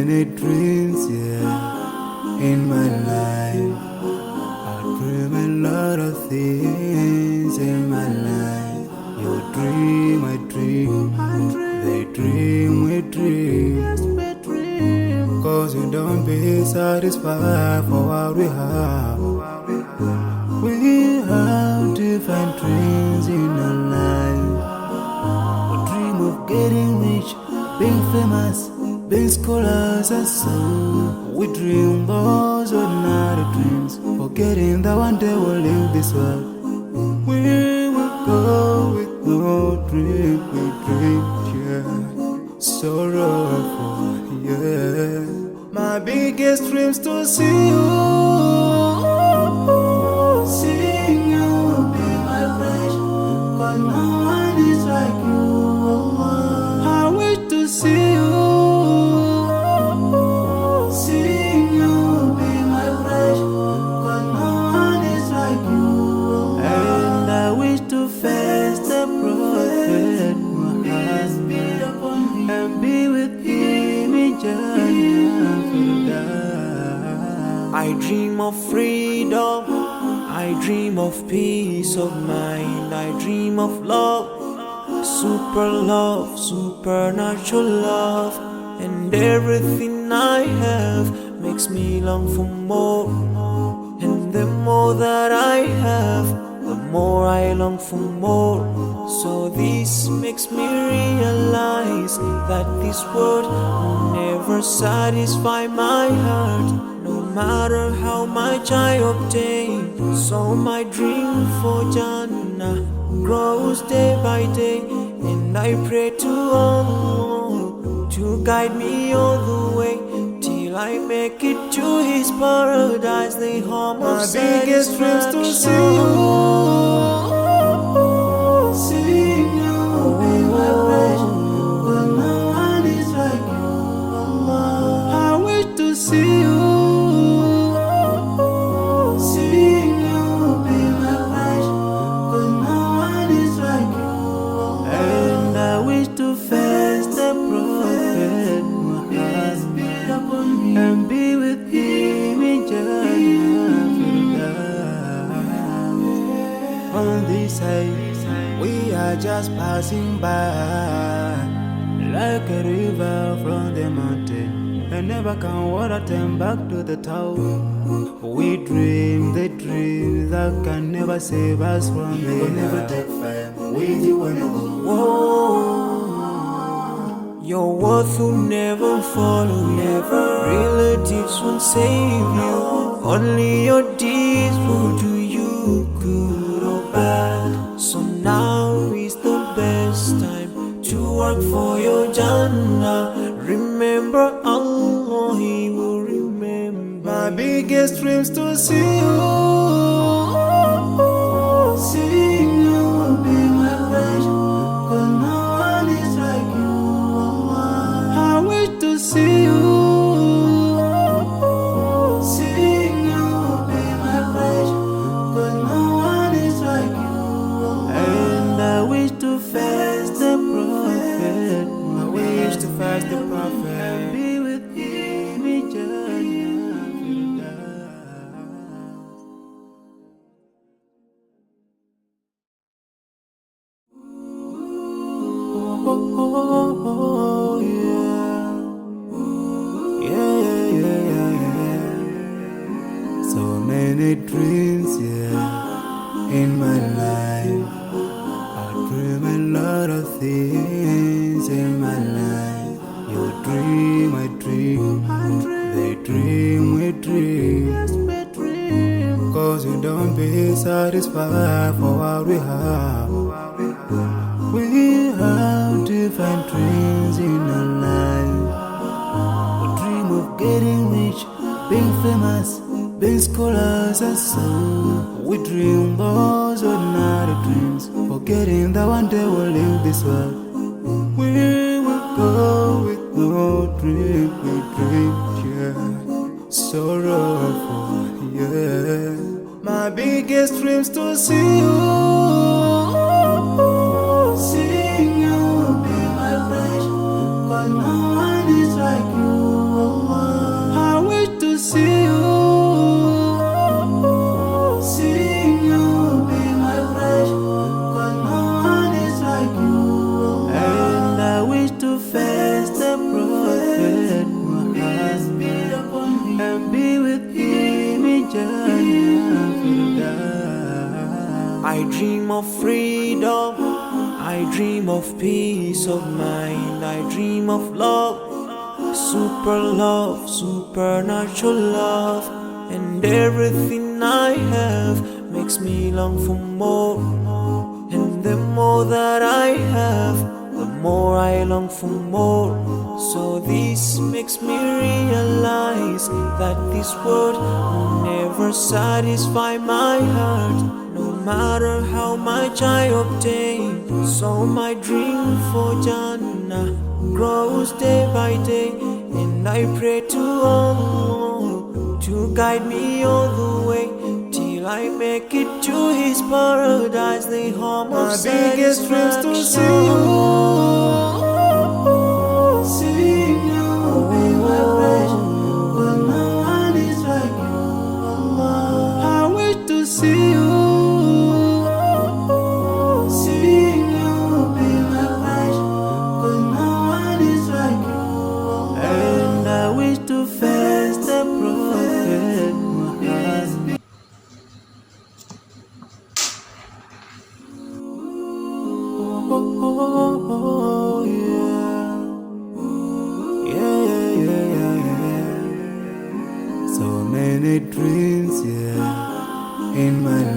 many dreams, yeah, in my life. I dream a lot of things in my life. You dream, I dream, they dream, we dream. Cause you don't be satisfied for what we have. We have different dreams in our life. We dream of getting rich, being famous, being scholars and so. We dream those ordinary dreams, forgetting that one day we'll leave this world. We will go with no dream, we dream, yeah. Sorrowful, yeah. My biggest dreams to see you, seeing you be my flesh, cause no one is like you. I wish to see you, seeing you be my flesh, cause no one is like you. And I wish to face the prophet Muhammad and be with him in Jannah. I dream of freedom, I dream of peace of mind, I dream of love, supernatural love, and everything I have makes me long for more. And the more that I have, the more I long for more. So this makes me realize that this world will never satisfy my heart, no matter how much I obtain. So my dream for Jannah grows day by day, and I pray to Allah to guide me all the way till I make it to His paradise, the home of satisfaction. My biggest dreams to see you, seeing you be my flesh, but no one is like you. I wish to see you, seeing you be my flesh, but no one is like you. And I wish to face the prophet Muhammad and be with him in Jannah. On this side, we are just passing by, like a river from the mountain, and never can water turn back to the town. We dream the dream that can never save us from the We'll never take fire with you when you go. Whoa. Your worth will never follow you, relatives won't save you, only your deeds will do you good or bad. So now is the best time to work for your Jannah. Remember Allah, He will remember. My biggest dreams to see you, seeing you be my flesh, cause no one is like you. I wish to see you, seeing you be my flesh, cause no one is like you. And I wish to face the prophet, I wish to face the prophet and be with him in Jannah. Oh, yeah. Yeah. So many dreams, yeah, in my life. I dream a lot of things in my life. You dream, I dream, they dream, we dream. Cause you don't be satisfied for what we have. We have different dreams in our life. We dream of getting rich, being famous, being scholars and so. We dream those ordinary dreams, forgetting that one day we'll leave this world. We will go with no dream, we dream, yeah. Sorrowful, yeah. My biggest dreams to see you, seeing you be my flesh, cause no one is like you. of freedom, I dream of peace of mind, I dream of love, supernatural love, and everything I have makes me long for more. And the more that I have, the more I long for more. So this makes me realize that this world will never satisfy my heart, no matter how much I obtain. So my dream for Jannah grows day by day, and I pray to Allah to guide me all the way till I make it to His paradise, the home of My biggest dreams to see you. See you, be my pleasure, but no one is like you, Allah. I wish to see you. See you, be my pleasure, but no one is like you, Allah. And I wish to face the Prophet Muhammad. Oh, yeah. So many dreams, yeah, in my life.